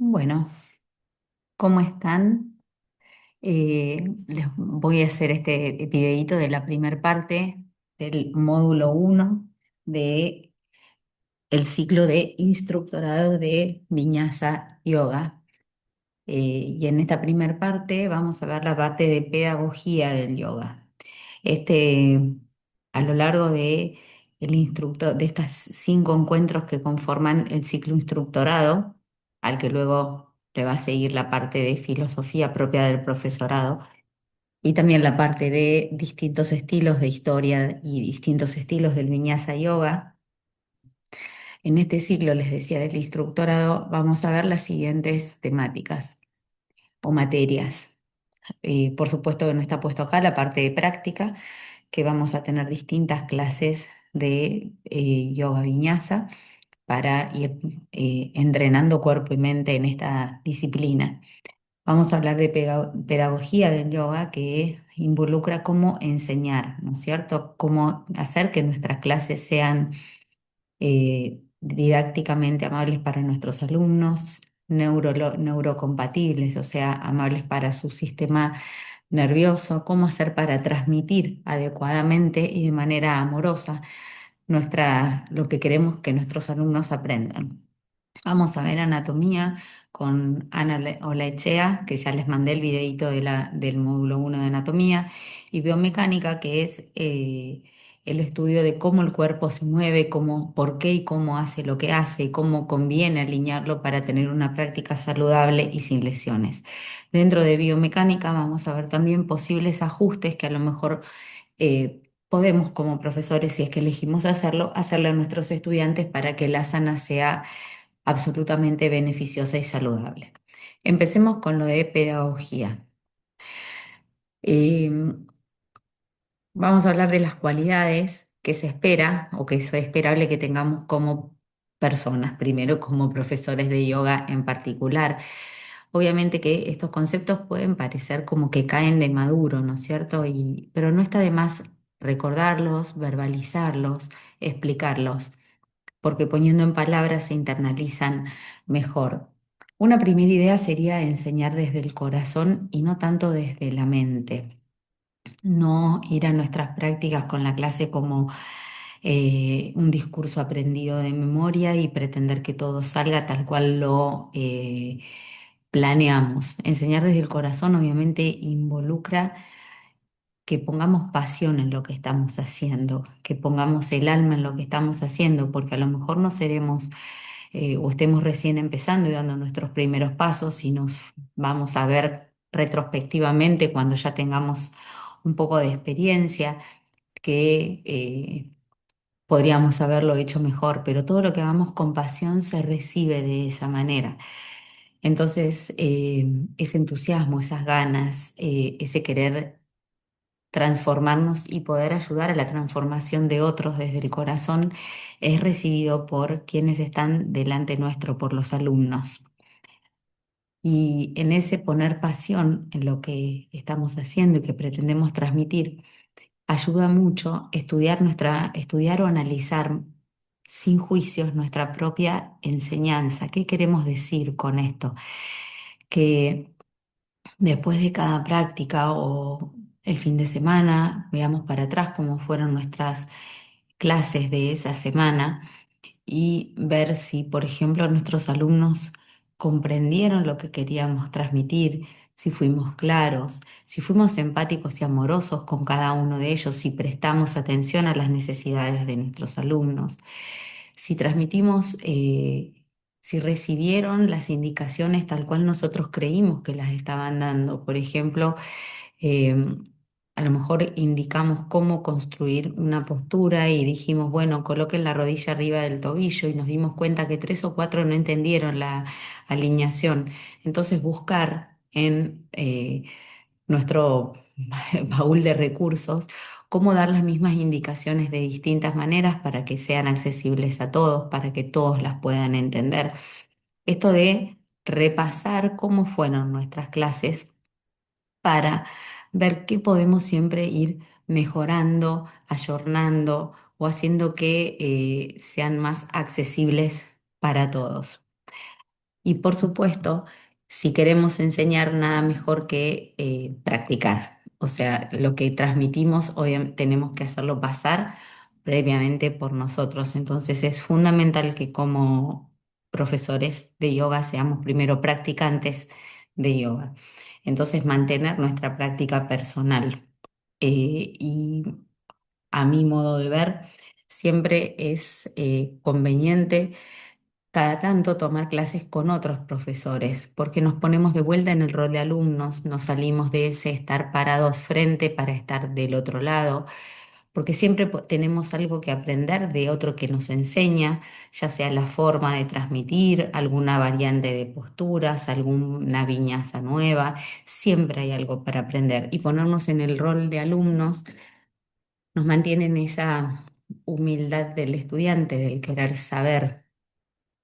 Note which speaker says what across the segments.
Speaker 1: Bueno, ¿cómo están? Les voy a hacer este videíto de la primera parte del módulo uno de el ciclo de instructorado de Vinyasa Yoga. Y en esta primera parte vamos a ver la parte de pedagogía del yoga. Este, a lo largo de el instructor, de estas 5 encuentros que conforman el ciclo instructorado, al que luego le va a seguir la parte de filosofía propia del profesorado, y también la parte de distintos estilos de historia y distintos estilos del Vinyasa Yoga. En este ciclo, les decía, del instructorado, vamos a ver las siguientes temáticas o materias. Por supuesto que no está puesto acá la parte de práctica, que vamos a tener distintas clases de yoga viñasa para ir entrenando cuerpo y mente en esta disciplina. Vamos a hablar de pedagogía del yoga, que involucra cómo enseñar, ¿no es cierto? Cómo hacer que nuestras clases sean didácticamente amables para nuestros alumnos, neurocompatibles, o sea, amables para su sistema nervioso, cómo hacer para transmitir adecuadamente y de manera amorosa lo que queremos que nuestros alumnos aprendan. Vamos a ver anatomía con Ana Olaechea, que ya les mandé el videito del módulo uno de anatomía, y biomecánica, que es el estudio de cómo el cuerpo se mueve, por qué y cómo hace lo que hace, y cómo conviene alinearlo para tener una práctica saludable y sin lesiones. Dentro de biomecánica vamos a ver también posibles ajustes que a lo mejor podemos como profesores, si es que elegimos hacerlo, hacerle a nuestros estudiantes para que la asana sea absolutamente beneficiosa y saludable. Empecemos con lo de pedagogía. Eh, Vamos a hablar de las cualidades que se espera o que es esperable que tengamos como personas, primero como profesores de yoga en particular. Obviamente que estos conceptos pueden parecer como que caen de maduro, ¿no es cierto? Pero no está de más recordarlos, verbalizarlos, explicarlos, porque poniendo en palabras se internalizan mejor. Una primera idea sería enseñar desde el corazón y no tanto desde la mente. No ir a nuestras prácticas con la clase como un discurso aprendido de memoria y pretender que todo salga tal cual lo planeamos. Enseñar desde el corazón obviamente involucra que pongamos pasión en lo que estamos haciendo, que pongamos el alma en lo que estamos haciendo, porque a lo mejor no seremos o estemos recién empezando y dando nuestros primeros pasos y nos vamos a ver retrospectivamente cuando ya tengamos un poco de experiencia, que podríamos haberlo hecho mejor, pero todo lo que hagamos con pasión se recibe de esa manera. Entonces, ese entusiasmo, esas ganas, ese querer transformarnos y poder ayudar a la transformación de otros desde el corazón es recibido por quienes están delante nuestro, por los alumnos. Y en ese poner pasión en lo que estamos haciendo y que pretendemos transmitir, ayuda mucho estudiar o analizar sin juicios nuestra propia enseñanza. ¿Qué queremos decir con esto? Que después de cada práctica o el fin de semana, veamos para atrás cómo fueron nuestras clases de esa semana y ver si, por ejemplo, nuestros alumnos comprendieron lo que queríamos transmitir, si fuimos claros, si fuimos empáticos y amorosos con cada uno de ellos, si prestamos atención a las necesidades de nuestros alumnos, si transmitimos, si recibieron las indicaciones tal cual nosotros creímos que las estaban dando. Por ejemplo, eh, a lo mejor indicamos cómo construir una postura y dijimos, bueno, coloquen la rodilla arriba del tobillo y nos dimos cuenta que 3 o 4 no entendieron la alineación. Entonces buscar en nuestro baúl de recursos cómo dar las mismas indicaciones de distintas maneras para que sean accesibles a todos, para que todos las puedan entender. Esto de repasar cómo fueron nuestras clases para ver qué podemos siempre ir mejorando, ayornando o haciendo que sean más accesibles para todos. Y por supuesto, si queremos enseñar, nada mejor que practicar. O sea, lo que transmitimos, obviamente, tenemos que hacerlo pasar previamente por nosotros. Entonces, es fundamental que como profesores de yoga seamos primero practicantes de yoga. Entonces, mantener nuestra práctica personal. Y a mi modo de ver, siempre es conveniente cada tanto tomar clases con otros profesores, porque nos ponemos de vuelta en el rol de alumnos, nos salimos de ese estar parados frente para estar del otro lado, porque siempre tenemos algo que aprender de otro que nos enseña, ya sea la forma de transmitir, alguna variante de posturas, alguna viñaza nueva, siempre hay algo para aprender y ponernos en el rol de alumnos nos mantiene en esa humildad del estudiante, del querer saber.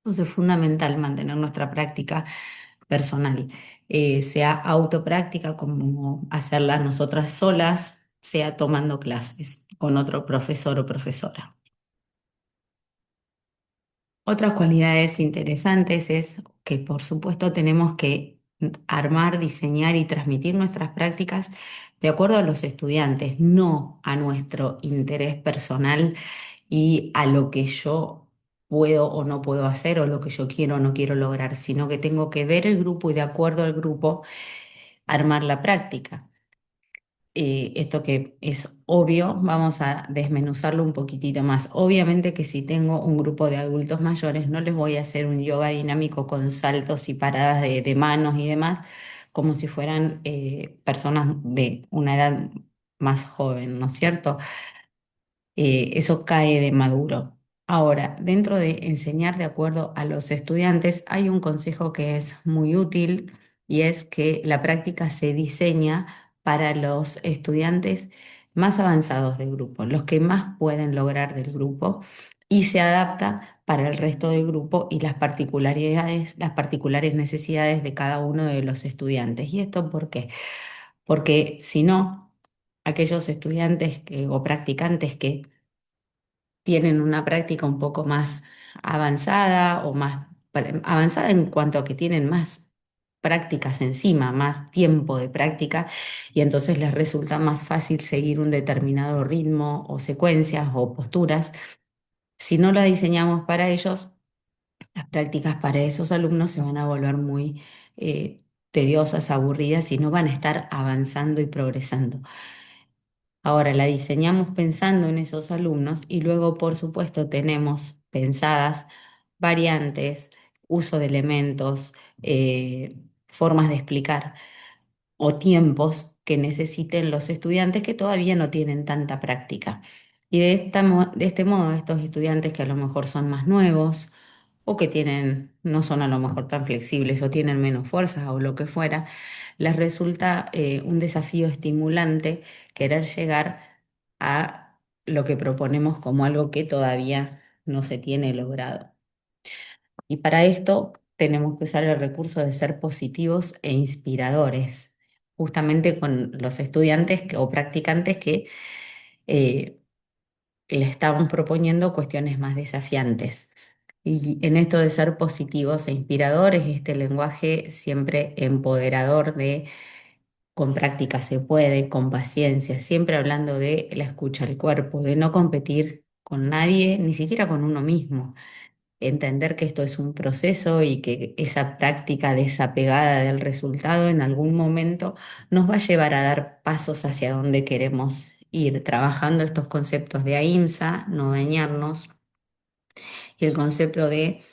Speaker 1: Entonces es fundamental mantener nuestra práctica personal, sea autopráctica como hacerla nosotras solas, sea tomando clases con otro profesor o profesora. Otras cualidades interesantes es que por supuesto tenemos que armar, diseñar y transmitir nuestras prácticas de acuerdo a los estudiantes, no a nuestro interés personal y a lo que yo puedo o no puedo hacer o lo que yo quiero o no quiero lograr, sino que tengo que ver el grupo y de acuerdo al grupo armar la práctica. Esto que es obvio, vamos a desmenuzarlo un poquitito más. Obviamente que si tengo un grupo de adultos mayores, no les voy a hacer un yoga dinámico con saltos y paradas de manos y demás, como si fueran personas de una edad más joven, ¿no es cierto? Eso cae de maduro. Ahora, dentro de enseñar de acuerdo a los estudiantes, hay un consejo que es muy útil y es que la práctica se diseña para los estudiantes más avanzados del grupo, los que más pueden lograr del grupo y se adapta para el resto del grupo y las particularidades, las particulares necesidades de cada uno de los estudiantes. ¿Y esto por qué? Porque si no, aquellos estudiantes o practicantes que tienen una práctica un poco más avanzada o más avanzada en cuanto a que tienen más prácticas encima, más tiempo de práctica y entonces les resulta más fácil seguir un determinado ritmo o secuencias o posturas. Si no la diseñamos para ellos, las prácticas para esos alumnos se van a volver muy tediosas, aburridas y no van a estar avanzando y progresando. Ahora la diseñamos pensando en esos alumnos y luego, por supuesto, tenemos pensadas variantes, uso de elementos, formas de explicar o tiempos que necesiten los estudiantes que todavía no tienen tanta práctica. Y de este modo, estos estudiantes que a lo mejor son más nuevos o que tienen, no son a lo mejor tan flexibles o tienen menos fuerza o lo que fuera, les resulta un desafío estimulante querer llegar a lo que proponemos como algo que todavía no se tiene logrado. Y para esto tenemos que usar el recurso de ser positivos e inspiradores, justamente con los estudiantes o practicantes que eh, le estamos proponiendo cuestiones más desafiantes. Y en esto de ser positivos e inspiradores, este lenguaje siempre empoderador de con práctica se puede, con paciencia, siempre hablando de la escucha al cuerpo, de no competir con nadie, ni siquiera con uno mismo. Entender que esto es un proceso y que esa práctica desapegada del resultado en algún momento nos va a llevar a dar pasos hacia donde queremos ir, trabajando estos conceptos de ahimsa, no dañarnos, y el concepto de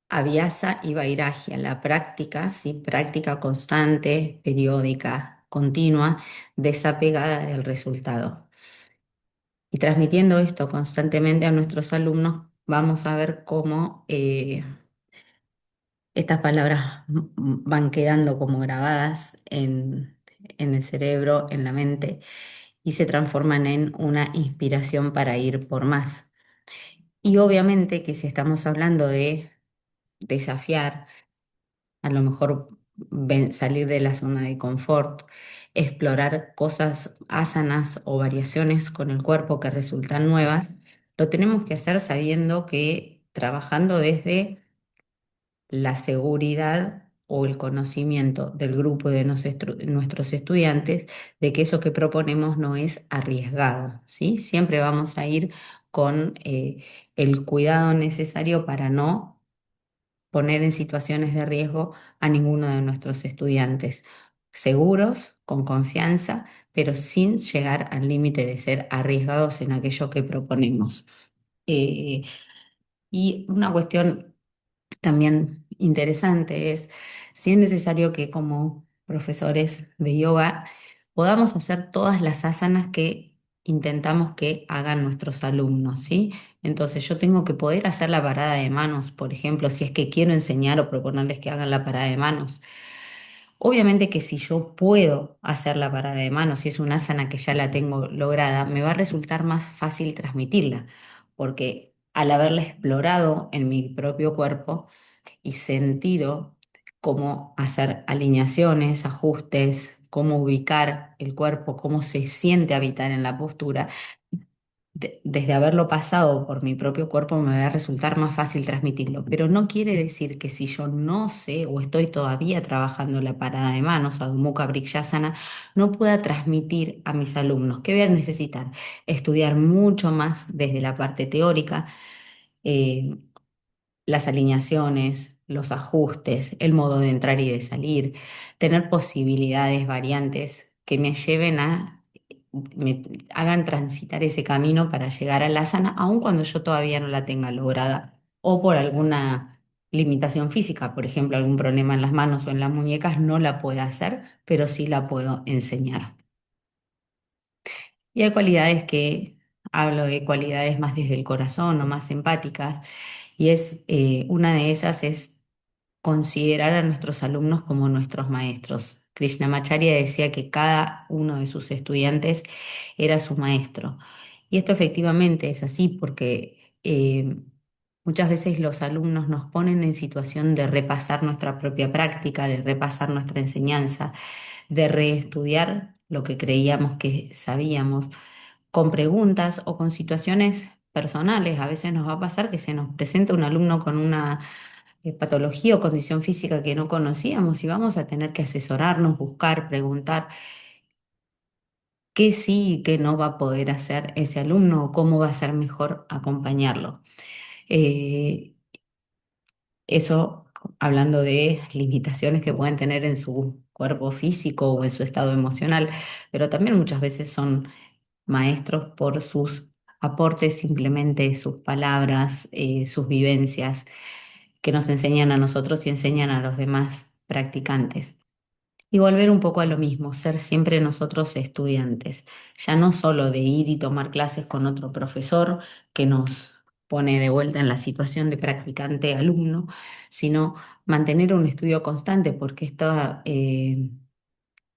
Speaker 1: Abhyasa y Vairagya, la práctica, ¿sí? Práctica constante, periódica, continua, desapegada del resultado. Y transmitiendo esto constantemente a nuestros alumnos, vamos a ver cómo estas palabras van quedando como grabadas en el cerebro, en la mente, y se transforman en una inspiración para ir por más. Y obviamente que si estamos hablando de desafiar, a lo mejor salir de la zona de confort, explorar cosas asanas o variaciones con el cuerpo que resultan nuevas, lo tenemos que hacer sabiendo que trabajando desde la seguridad o el conocimiento del grupo de nuestros estudiantes de que eso que proponemos no es arriesgado, ¿sí? Siempre vamos a ir con el cuidado necesario para no poner en situaciones de riesgo a ninguno de nuestros estudiantes. Seguros, con confianza, pero sin llegar al límite de ser arriesgados en aquello que proponemos. Eh, y una cuestión también interesante es si es necesario que como profesores de yoga podamos hacer todas las asanas que intentamos que hagan nuestros alumnos, ¿sí? Entonces yo tengo que poder hacer la parada de manos, por ejemplo, si es que quiero enseñar o proponerles que hagan la parada de manos. Obviamente que si yo puedo hacer la parada de manos, si es una asana que ya la tengo lograda, me va a resultar más fácil transmitirla, porque al haberla explorado en mi propio cuerpo, y sentido cómo hacer alineaciones, ajustes, cómo ubicar el cuerpo, cómo se siente habitar en la postura. Desde haberlo pasado por mi propio cuerpo me va a resultar más fácil transmitirlo, pero no quiere decir que si yo no sé o estoy todavía trabajando la parada de manos, Adho Mukha Vrikshasana, no pueda transmitir a mis alumnos. ¿Qué voy a necesitar? Estudiar mucho más desde la parte teórica, eh, las alineaciones, los ajustes, el modo de entrar y de salir, tener posibilidades variantes que me lleven a, me hagan transitar ese camino para llegar a la sana, aun cuando yo todavía no la tenga lograda o por alguna limitación física, por ejemplo, algún problema en las manos o en las muñecas, no la puedo hacer, pero sí la puedo enseñar. Y hay cualidades que hablo de cualidades más desde el corazón o más empáticas, y es una de esas es considerar a nuestros alumnos como nuestros maestros. Krishnamacharya decía que cada uno de sus estudiantes era su maestro. Y esto efectivamente es así porque muchas veces los alumnos nos ponen en situación de repasar nuestra propia práctica, de repasar nuestra enseñanza, de reestudiar lo que creíamos que sabíamos, con preguntas o con situaciones personales. A veces nos va a pasar que se nos presenta un alumno con una patología o condición física que no conocíamos y vamos a tener que asesorarnos, buscar, preguntar qué sí y qué no va a poder hacer ese alumno o cómo va a ser mejor acompañarlo. Eh, Eso hablando de limitaciones que pueden tener en su cuerpo físico o en su estado emocional, pero también muchas veces son maestros por sus aportes, simplemente sus palabras, sus vivencias que nos enseñan a nosotros y enseñan a los demás practicantes. Y volver un poco a lo mismo, ser siempre nosotros estudiantes, ya no solo de ir y tomar clases con otro profesor que nos pone de vuelta en la situación de practicante-alumno, sino mantener un estudio constante, porque esto,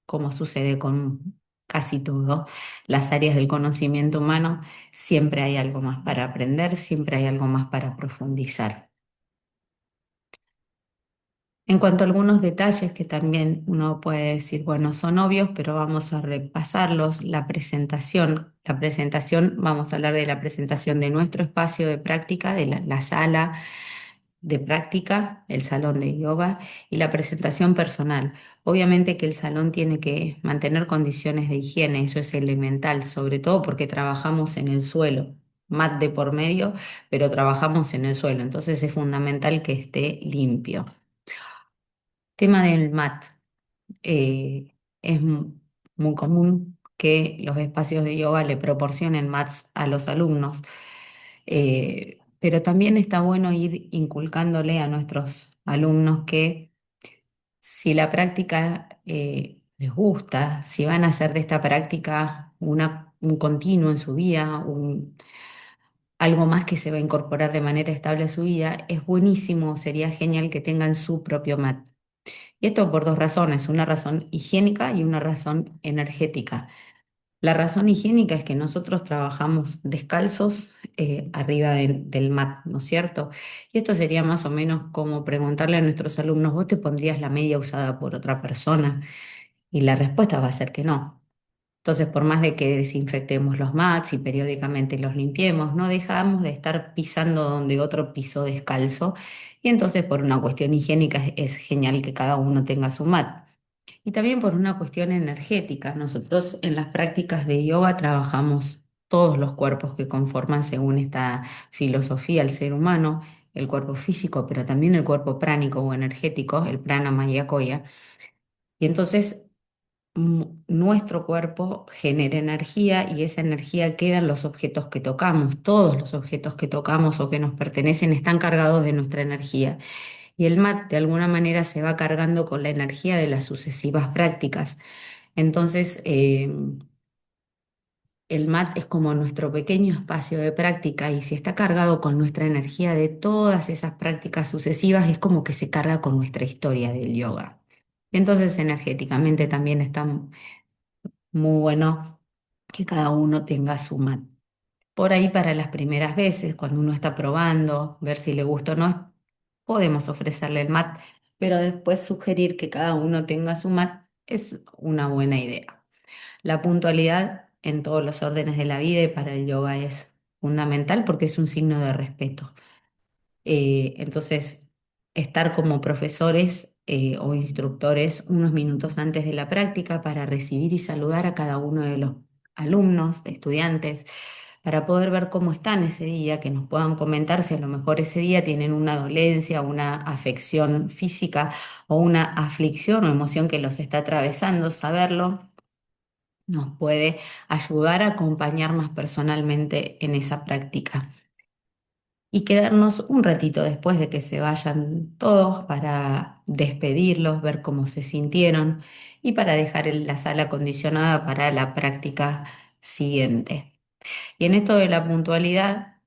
Speaker 1: como sucede con casi todo, las áreas del conocimiento humano, siempre hay algo más para aprender, siempre hay algo más para profundizar. En cuanto a algunos detalles que también uno puede decir, bueno, son obvios, pero vamos a repasarlos. La presentación, vamos a hablar de la presentación de nuestro espacio de práctica, de la sala de práctica, el salón de yoga y la presentación personal. Obviamente que el salón tiene que mantener condiciones de higiene, eso es elemental, sobre todo porque trabajamos en el suelo. Mat de por medio, pero trabajamos en el suelo, entonces es fundamental que esté limpio. Tema del mat. Es muy común que los espacios de yoga le proporcionen mats a los alumnos, pero también está bueno ir inculcándole a nuestros alumnos que si la práctica les gusta, si van a hacer de esta práctica un continuo en su vida, algo más que se va a incorporar de manera estable a su vida, es buenísimo, sería genial que tengan su propio mat. Y esto por dos razones, una razón higiénica y una razón energética. La razón higiénica es que nosotros trabajamos descalzos arriba del mat, ¿no es cierto? Y esto sería más o menos como preguntarle a nuestros alumnos, ¿vos te pondrías la media usada por otra persona? Y la respuesta va a ser que no. Entonces, por más de que desinfectemos los mats y periódicamente los limpiemos, no dejamos de estar pisando donde otro pisó descalzo. Y entonces, por una cuestión higiénica, es genial que cada uno tenga su mat. Y también por una cuestión energética. Nosotros en las prácticas de yoga trabajamos todos los cuerpos que conforman, según esta filosofía, el ser humano, el cuerpo físico, pero también el cuerpo pránico o energético, el prana, maya, koya. Y entonces nuestro cuerpo genera energía y esa energía queda en los objetos que tocamos. Todos los objetos que tocamos o que nos pertenecen están cargados de nuestra energía. Y el mat de alguna manera se va cargando con la energía de las sucesivas prácticas. Entonces, el mat es como nuestro pequeño espacio de práctica y si está cargado con nuestra energía de todas esas prácticas sucesivas, es como que se carga con nuestra historia del yoga. Entonces, energéticamente también está muy bueno que cada uno tenga su mat. Por ahí para las primeras veces, cuando uno está probando, ver si le gusta o no, podemos ofrecerle el mat, pero después sugerir que cada uno tenga su mat es una buena idea. La puntualidad en todos los órdenes de la vida y para el yoga es fundamental porque es un signo de respeto. Entonces, estar como profesores o instructores unos minutos antes de la práctica para recibir y saludar a cada uno de los alumnos, estudiantes, para poder ver cómo están ese día, que nos puedan comentar si a lo mejor ese día tienen una dolencia, una afección física o una aflicción o emoción que los está atravesando, saberlo nos puede ayudar a acompañar más personalmente en esa práctica y quedarnos un ratito después de que se vayan todos para despedirlos, ver cómo se sintieron y para dejar la sala acondicionada para la práctica siguiente. Y en esto de la puntualidad,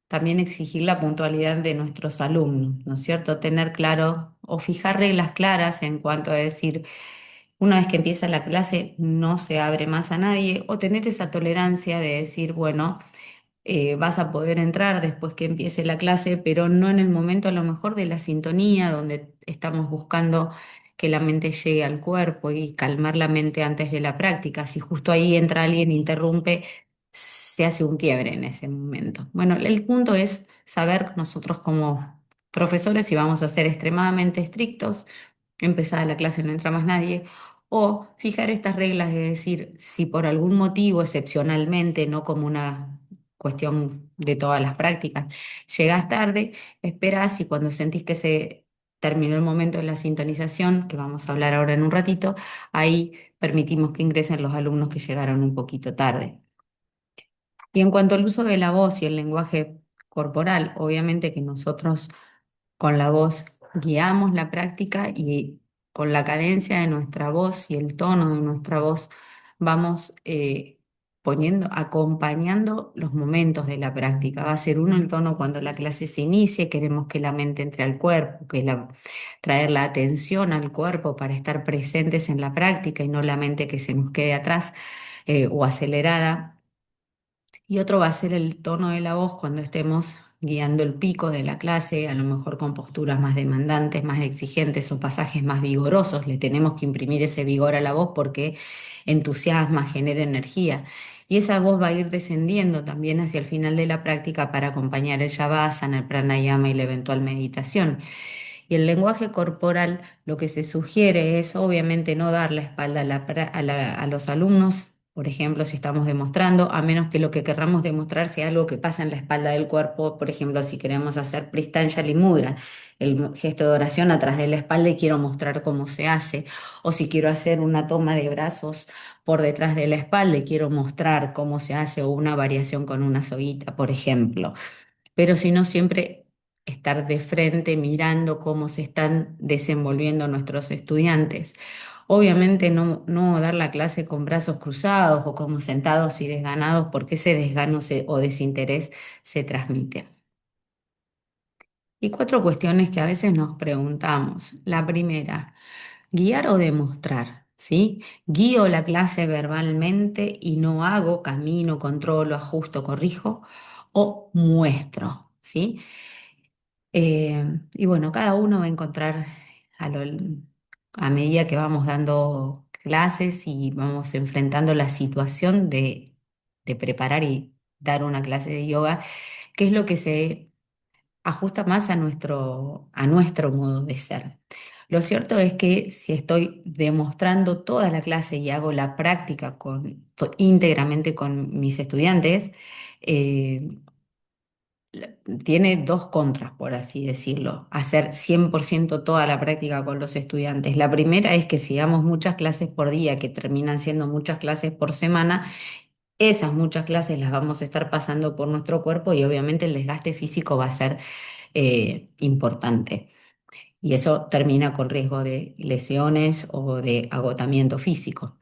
Speaker 1: también exigir la puntualidad de nuestros alumnos, ¿no es cierto? Tener claro o fijar reglas claras en cuanto a decir, una vez que empieza la clase no se abre más a nadie o tener esa tolerancia de decir, bueno, vas a poder entrar después que empiece la clase, pero no en el momento a lo mejor de la sintonía, donde estamos buscando que la mente llegue al cuerpo y calmar la mente antes de la práctica. Si justo ahí entra alguien, interrumpe, se hace un quiebre en ese momento. Bueno, el punto es saber nosotros como profesores si vamos a ser extremadamente estrictos, empezada la clase no entra más nadie. O fijar estas reglas de decir, si por algún motivo, excepcionalmente, no como una cuestión de todas las prácticas. Llegás tarde, esperás y cuando sentís que se terminó el momento de la sintonización, que vamos a hablar ahora en un ratito, ahí permitimos que ingresen los alumnos que llegaron un poquito tarde. Y en cuanto al uso de la voz y el lenguaje corporal, obviamente que nosotros con la voz guiamos la práctica y con la cadencia de nuestra voz y el tono de nuestra voz vamos poniendo, acompañando los momentos de la práctica. Va a ser uno el tono cuando la clase se inicie, queremos que la mente entre al cuerpo, traer la atención al cuerpo para estar presentes en la práctica y no la mente que se nos quede atrás o acelerada. Y otro va a ser el tono de la voz cuando estemos guiando el pico de la clase, a lo mejor con posturas más demandantes, más exigentes o pasajes más vigorosos. Le tenemos que imprimir ese vigor a la voz porque entusiasma, genera energía. Y esa voz va a ir descendiendo también hacia el final de la práctica para acompañar el Shavasana, el pranayama y la eventual meditación. Y el lenguaje corporal, lo que se sugiere es obviamente no dar la espalda a los alumnos, por ejemplo, si estamos demostrando, a menos que lo que querramos demostrar sea algo que pasa en la espalda del cuerpo, por ejemplo, si queremos hacer Pristanjali Mudra, el gesto de oración atrás de la espalda y quiero mostrar cómo se hace, o si quiero hacer una toma de brazos por detrás de la espalda y quiero mostrar cómo se hace, o una variación con una soguita, por ejemplo, pero si no siempre estar de frente mirando cómo se están desenvolviendo nuestros estudiantes. Obviamente no dar la clase con brazos cruzados o como sentados y desganados porque ese desgano o desinterés se transmite. Y cuatro cuestiones que a veces nos preguntamos. La primera, guiar o demostrar, ¿sí? Guío la clase verbalmente y no hago, camino, controlo, ajusto, corrijo o muestro, ¿sí? Y bueno, cada uno va a encontrar a, lo- a medida que vamos dando clases y vamos enfrentando la situación de preparar y dar una clase de yoga, qué es lo que se ajusta más a nuestro modo de ser. Lo cierto es que si estoy demostrando toda la clase y hago la práctica íntegramente con mis estudiantes, eh, tiene dos contras, por así decirlo, hacer 100% toda la práctica con los estudiantes. La primera es que si damos muchas clases por día, que terminan siendo muchas clases por semana, esas muchas clases las vamos a estar pasando por nuestro cuerpo y obviamente el desgaste físico va a ser importante. Y eso termina con riesgo de lesiones o de agotamiento físico.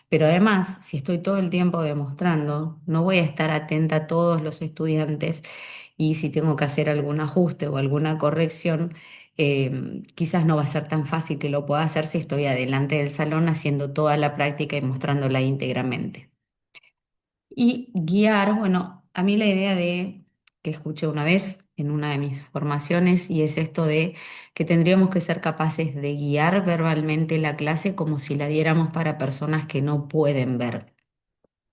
Speaker 1: Pero además, si estoy todo el tiempo demostrando, no voy a estar atenta a todos los estudiantes y si tengo que hacer algún ajuste o alguna corrección, quizás no va a ser tan fácil que lo pueda hacer si estoy adelante del salón haciendo toda la práctica y mostrándola íntegramente. Y guiar, bueno, a mí la idea de que escuché una vez en una de mis formaciones y es esto de que tendríamos que ser capaces de guiar verbalmente la clase como si la diéramos para personas que no pueden ver.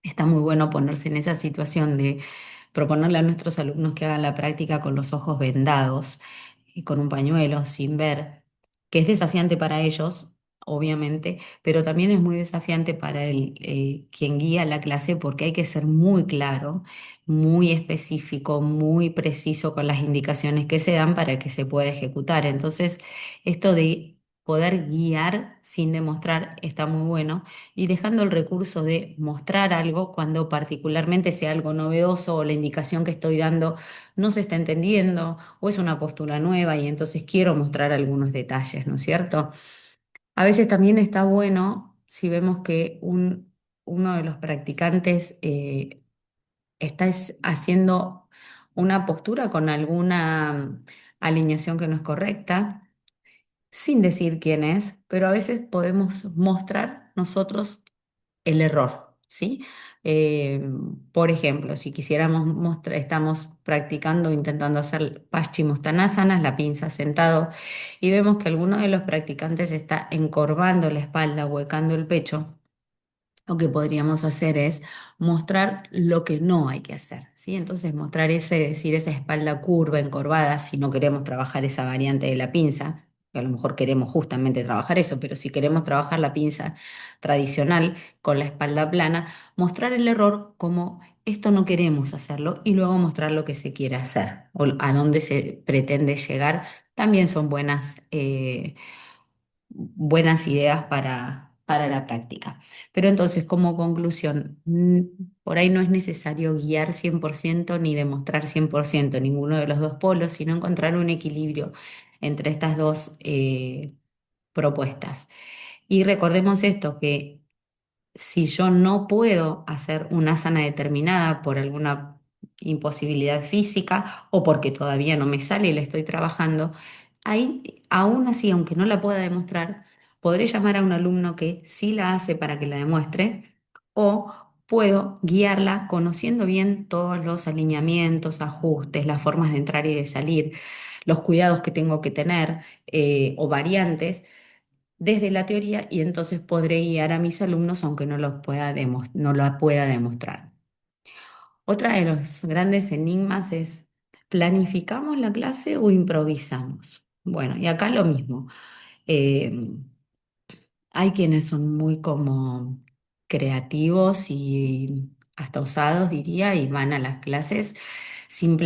Speaker 1: Está muy bueno ponerse en esa situación de proponerle a nuestros alumnos que hagan la práctica con los ojos vendados y con un pañuelo sin ver, que es desafiante para ellos, obviamente, pero también es muy desafiante para quien guía la clase porque hay que ser muy claro, muy específico, muy preciso con las indicaciones que se dan para que se pueda ejecutar. Entonces, esto de poder guiar sin demostrar está muy bueno y dejando el recurso de mostrar algo cuando particularmente sea algo novedoso o la indicación que estoy dando no se está entendiendo o es una postura nueva y entonces quiero mostrar algunos detalles, ¿no es cierto? A veces también está bueno si vemos que uno de los practicantes haciendo una postura con alguna alineación que no es correcta sin decir quién es, pero a veces podemos mostrar nosotros el error, ¿sí? Eh, por ejemplo, si quisiéramos mostrar, estamos practicando, intentando hacer Paschimottanasana, la pinza sentado, y vemos que alguno de los practicantes está encorvando la espalda, huecando el pecho. Lo que podríamos hacer es mostrar lo que no hay que hacer, ¿sí? Entonces mostrar decir, esa espalda curva, encorvada, si no queremos trabajar esa variante de la pinza, que a lo mejor queremos justamente trabajar eso, pero si queremos trabajar la pinza tradicional con la espalda plana, mostrar el error como esto no queremos hacerlo y luego mostrar lo que se quiere hacer o a dónde se pretende llegar, también son buenas ideas para la práctica. Pero entonces, como conclusión, por ahí no es necesario guiar 100% ni demostrar 100% ninguno de los dos polos, sino encontrar un equilibrio entre estas dos propuestas. Y recordemos esto, que si yo no puedo hacer una asana determinada por alguna imposibilidad física o porque todavía no me sale y la estoy trabajando, ahí, aún así, aunque no la pueda demostrar, podré llamar a un alumno que sí la hace para que la demuestre o puedo guiarla conociendo bien todos los alineamientos, ajustes, las formas de entrar y de salir, los cuidados que tengo que tener o variantes desde la teoría y entonces podré guiar a mis alumnos aunque no la pueda demostrar. Otra de los grandes enigmas es, ¿planificamos la clase o improvisamos? Bueno, y acá lo mismo. Eh, Hay quienes son muy como creativos y hasta osados, diría, y van a las clases sin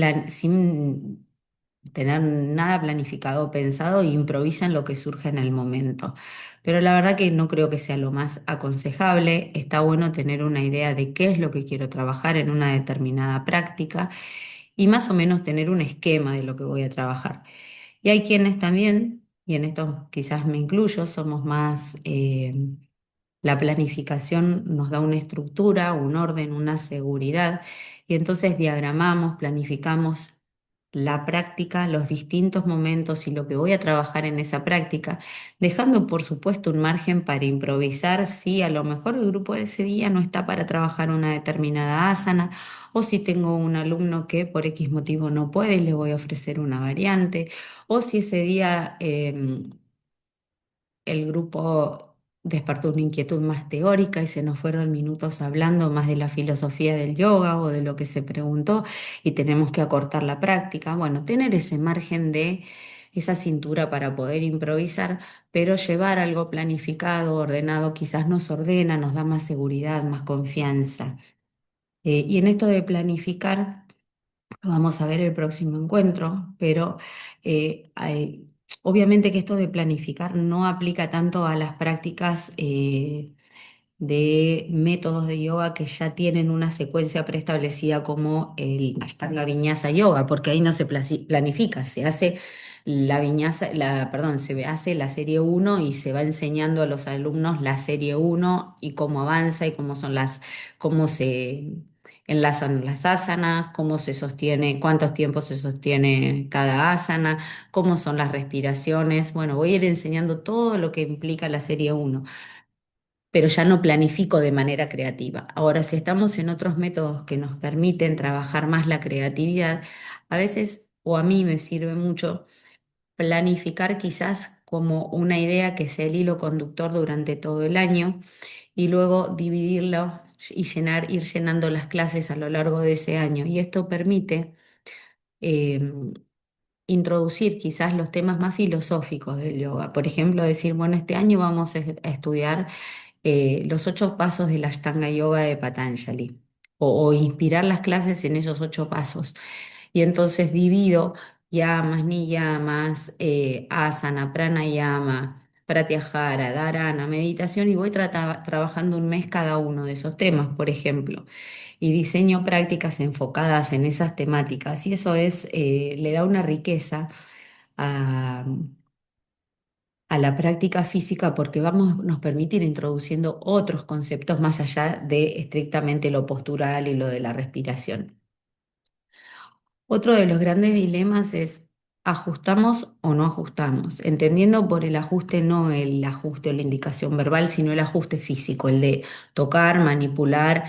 Speaker 1: tener nada planificado o pensado e improvisan lo que surge en el momento. Pero la verdad que no creo que sea lo más aconsejable. Está bueno tener una idea de qué es lo que quiero trabajar en una determinada práctica y más o menos tener un esquema de lo que voy a trabajar. Y hay quienes también, y en esto quizás me incluyo, somos más, la planificación nos da una estructura, un orden, una seguridad, y entonces diagramamos, planificamos la práctica, los distintos momentos y lo que voy a trabajar en esa práctica, dejando por supuesto un margen para improvisar si a lo mejor el grupo de ese día no está para trabajar una determinada asana o si tengo un alumno que por X motivo no puede, le voy a ofrecer una variante o si ese día el grupo despertó una inquietud más teórica y se nos fueron minutos hablando más de la filosofía del yoga o de lo que se preguntó y tenemos que acortar la práctica. Bueno, tener ese margen de esa cintura para poder improvisar, pero llevar algo planificado, ordenado, quizás nos ordena, nos da más seguridad, más confianza. Y en esto de planificar, vamos a ver el próximo encuentro, pero obviamente que esto de planificar no aplica tanto a las prácticas de métodos de yoga que ya tienen una secuencia preestablecida como el Ashtanga Vinyasa Yoga, porque ahí no se planifica, se hace la viñasa, perdón, se hace la serie uno y se va enseñando a los alumnos la serie uno y cómo avanza y cómo se enlazan las asanas, cómo se sostiene, cuántos tiempos se sostiene cada asana, cómo son las respiraciones. Bueno, voy a ir enseñando todo lo que implica la serie uno, pero ya no planifico de manera creativa. Ahora, si estamos en otros métodos que nos permiten trabajar más la creatividad, a veces o a mí me sirve mucho planificar quizás como una idea que sea el hilo conductor durante todo el año y luego dividirlo y ir llenando las clases a lo largo de ese año. Y esto permite introducir quizás los temas más filosóficos del yoga. Por ejemplo, decir, bueno, este año vamos a estudiar los 8 pasos de la Ashtanga Yoga de Patanjali o inspirar las clases en esos 8 pasos. Y entonces divido yamas, niyamas, asana, pranayama, pratyahara, dharana, meditación y voy trabajando un mes cada uno de esos temas, por ejemplo. Y diseño prácticas enfocadas en esas temáticas. Y eso le da una riqueza a, a la práctica física porque nos permite ir introduciendo otros conceptos más allá de estrictamente lo postural y lo de la respiración. Otro de los grandes dilemas es, ¿ajustamos o no ajustamos? Entendiendo por el ajuste no el ajuste o la indicación verbal, sino el ajuste físico, el de tocar, manipular,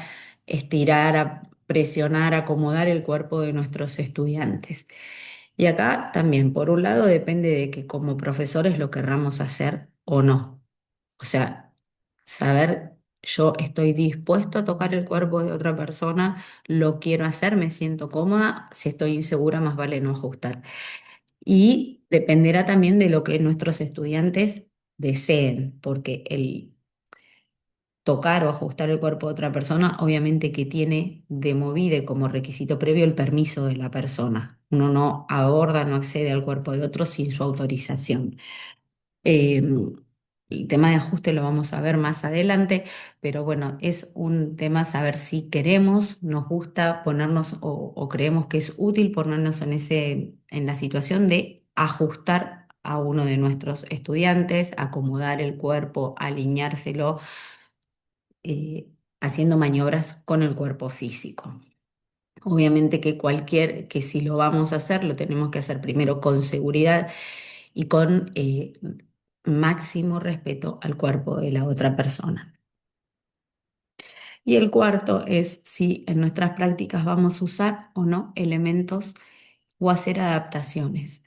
Speaker 1: estirar, presionar, acomodar el cuerpo de nuestros estudiantes. Y acá también, por un lado, depende de que como profesores lo querramos hacer o no. O sea, saber, yo estoy dispuesto a tocar el cuerpo de otra persona, lo quiero hacer, me siento cómoda, si estoy insegura, más vale no ajustar. Y dependerá también de lo que nuestros estudiantes deseen, porque el tocar o ajustar el cuerpo de otra persona, obviamente que tiene de movida y como requisito previo el permiso de la persona. Uno no aborda, no accede al cuerpo de otro sin su autorización. Eh, el tema de ajuste lo vamos a ver más adelante, pero bueno, es un tema saber si queremos, nos gusta ponernos o creemos que es útil ponernos en la situación de ajustar a uno de nuestros estudiantes, acomodar el cuerpo, alineárselo, eh, haciendo maniobras con el cuerpo físico. Obviamente que si lo vamos a hacer, lo tenemos que hacer primero con seguridad y con máximo respeto al cuerpo de la otra persona. Y el cuarto es si en nuestras prácticas vamos a usar o no elementos o hacer adaptaciones.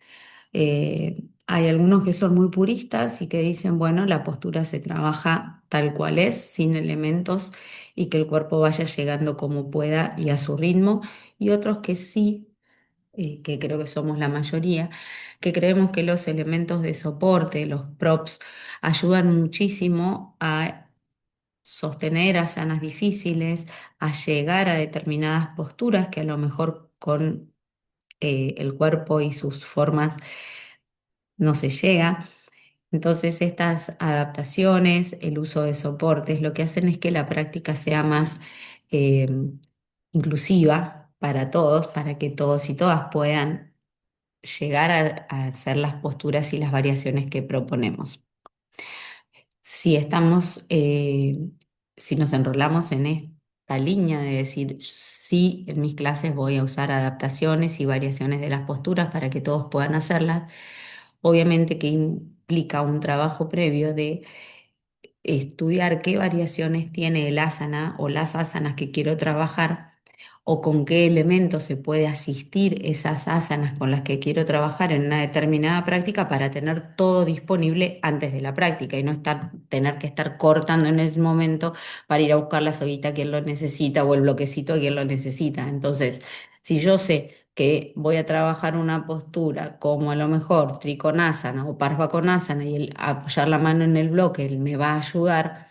Speaker 1: Hay algunos que son muy puristas y que dicen, bueno, la postura se trabaja tal cual es, sin elementos, y que el cuerpo vaya llegando como pueda y a su ritmo, y otros que sí, que creo que somos la mayoría, que creemos que los elementos de soporte, los props, ayudan muchísimo a sostener asanas difíciles, a llegar a determinadas posturas que a lo mejor con el cuerpo y sus formas no se llega. Entonces, estas adaptaciones, el uso de soportes, lo que hacen es que la práctica sea más eh, inclusiva para todos, para que todos y todas puedan llegar a hacer las posturas y las variaciones que proponemos. Si si nos enrolamos en esta línea de decir, sí, en mis clases voy a usar adaptaciones y variaciones de las posturas para que todos puedan hacerlas, obviamente que implica un trabajo previo de estudiar qué variaciones tiene el asana o las asanas que quiero trabajar, o con qué elementos se puede asistir esas asanas con las que quiero trabajar en una determinada práctica para tener todo disponible antes de la práctica y no tener que estar cortando en ese momento para ir a buscar la soguita a quien lo necesita o el bloquecito a quien lo necesita. Entonces, si yo sé que voy a trabajar una postura como a lo mejor Trikonasana o Parvakonasana y el apoyar la mano en el bloque me va a ayudar,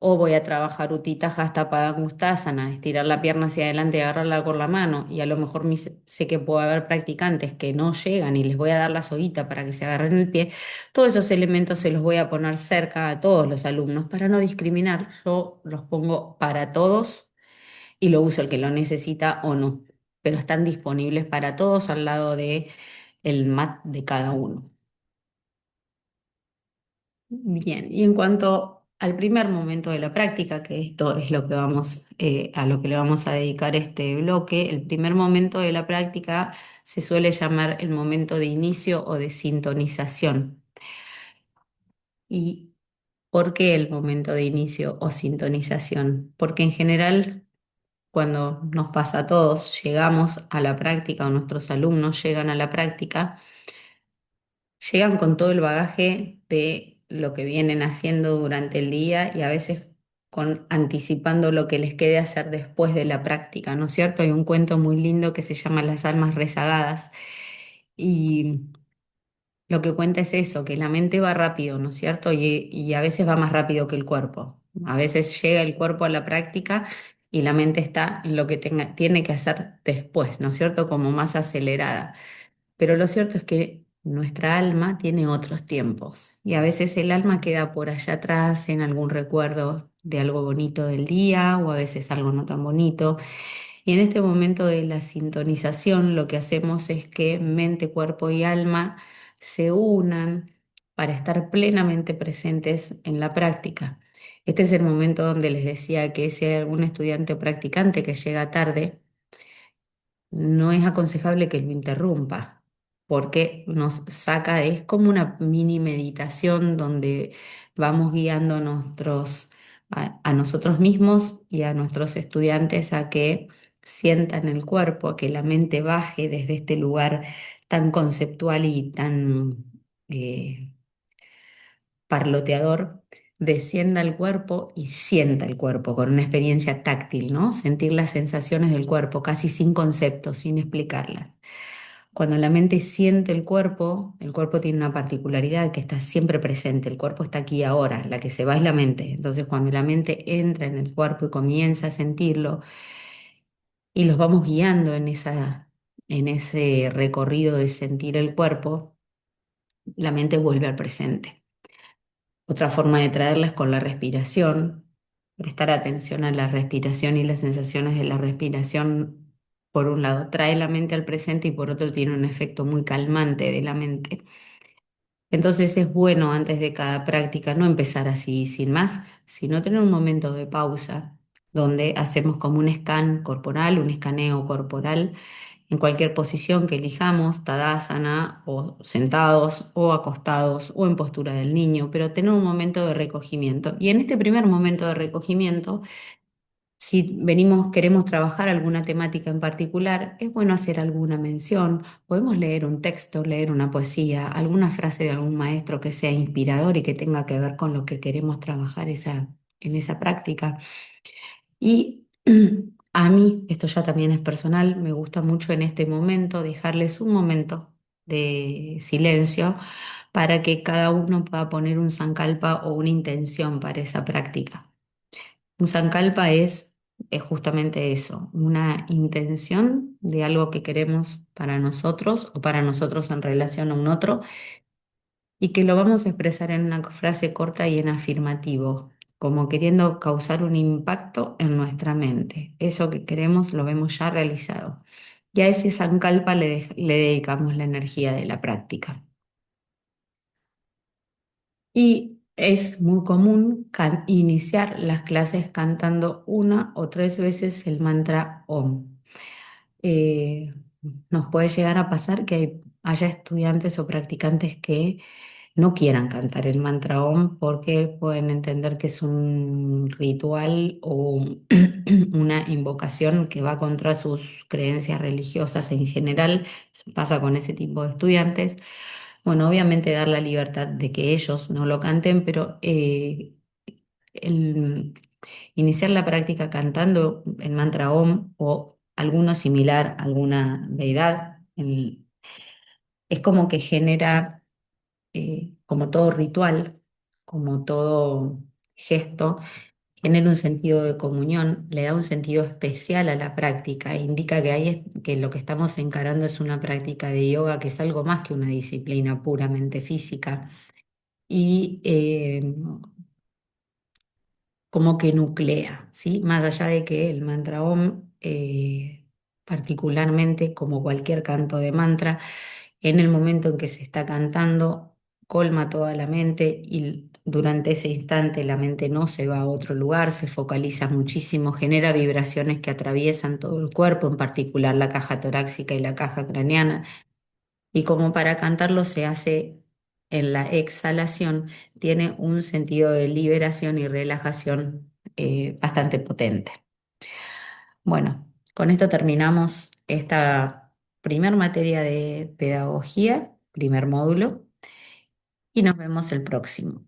Speaker 1: o voy a trabajar Utthita Hasta Padangustasana, estirar la pierna hacia adelante y agarrarla con la mano. Y a lo mejor sé que puede haber practicantes que no llegan y les voy a dar la soguita para que se agarren el pie. Todos esos elementos se los voy a poner cerca a todos los alumnos para no discriminar. Yo los pongo para todos y lo uso el que lo necesita o no. Pero están disponibles para todos al lado de el mat de cada uno. Bien, y en cuanto al primer momento de la práctica, que esto es lo que a lo que le vamos a dedicar este bloque, el primer momento de la práctica se suele llamar el momento de inicio o de sintonización. ¿Y por qué el momento de inicio o sintonización? Porque en general, cuando nos pasa a todos, llegamos a la práctica o nuestros alumnos llegan a la práctica, llegan con todo el bagaje de lo que vienen haciendo durante el día y a veces con anticipando lo que les quede hacer después de la práctica, ¿no es cierto? Hay un cuento muy lindo que se llama Las almas rezagadas y lo que cuenta es eso, que la mente va rápido, ¿no es cierto? Y a veces va más rápido que el cuerpo. A veces llega el cuerpo a la práctica y la mente está en lo que tiene que hacer después, ¿no es cierto? Como más acelerada. Pero lo cierto es que nuestra alma tiene otros tiempos y a veces el alma queda por allá atrás en algún recuerdo de algo bonito del día o a veces algo no tan bonito. Y en este momento de la sintonización lo que hacemos es que mente, cuerpo y alma se unan para estar plenamente presentes en la práctica. Este es el momento donde les decía que si hay algún estudiante o practicante que llega tarde, no es aconsejable que lo interrumpa, porque nos saca, es como una mini meditación donde vamos guiando a nosotros mismos y a nuestros estudiantes a que sientan el cuerpo, a que la mente baje desde este lugar tan conceptual y tan parloteador, descienda al cuerpo y sienta el cuerpo con una experiencia táctil, ¿no? Sentir las sensaciones del cuerpo, casi sin conceptos, sin explicarlas. Cuando la mente siente el cuerpo tiene una particularidad que está siempre presente, el cuerpo está aquí ahora, la que se va es la mente. Entonces, cuando la mente entra en el cuerpo y comienza a sentirlo y los vamos guiando en ese recorrido de sentir el cuerpo, la mente vuelve al presente. Otra forma de traerla es con la respiración, prestar atención a la respiración y las sensaciones de la respiración, por un lado, trae la mente al presente y por otro tiene un efecto muy calmante de la mente. Entonces es bueno antes de cada práctica no empezar así sin más, sino tener un momento de pausa donde hacemos como un scan corporal, un escaneo corporal en cualquier posición que elijamos, tadasana o sentados o acostados o en postura del niño, pero tener un momento de recogimiento. Y en este primer momento de recogimiento, si queremos trabajar alguna temática en particular, es bueno hacer alguna mención. Podemos leer un texto, leer una poesía, alguna frase de algún maestro que sea inspirador y que tenga que ver con lo que queremos trabajar en esa práctica. Y a mí, esto ya también es personal, me gusta mucho en este momento dejarles un momento de silencio para que cada uno pueda poner un sankalpa o una intención para esa práctica. Un sankalpa es justamente eso, una intención de algo que queremos para nosotros o para nosotros en relación a un otro y que lo vamos a expresar en una frase corta y en afirmativo, como queriendo causar un impacto en nuestra mente. Eso que queremos lo vemos ya realizado. Y a ese sankalpa le dedicamos la energía de la práctica. Y es muy común iniciar las clases cantando una o tres veces el mantra OM. Eh, Nos puede llegar a pasar que haya estudiantes o practicantes que no quieran cantar el mantra OM porque pueden entender que es un ritual o una invocación que va contra sus creencias religiosas en general. Pasa con ese tipo de estudiantes. Bueno, obviamente dar la libertad de que ellos no lo canten, pero el iniciar la práctica cantando el mantra OM o alguno similar, alguna deidad, es como que genera como todo ritual, como todo gesto, genera un sentido de comunión, le da un sentido especial a la práctica, e indica que, que lo que estamos encarando es una práctica de yoga, que es algo más que una disciplina puramente física. Y como que nuclea, ¿sí? Más allá de que el mantra OM, particularmente como cualquier canto de mantra, en el momento en que se está cantando, colma toda la mente y durante ese instante la mente no se va a otro lugar, se focaliza muchísimo, genera vibraciones que atraviesan todo el cuerpo, en particular la caja torácica y la caja craneana. Y como para cantarlo se hace en la exhalación, tiene un sentido de liberación y relajación bastante potente. Bueno, con esto terminamos esta primer materia de pedagogía, primer módulo, y nos vemos el próximo.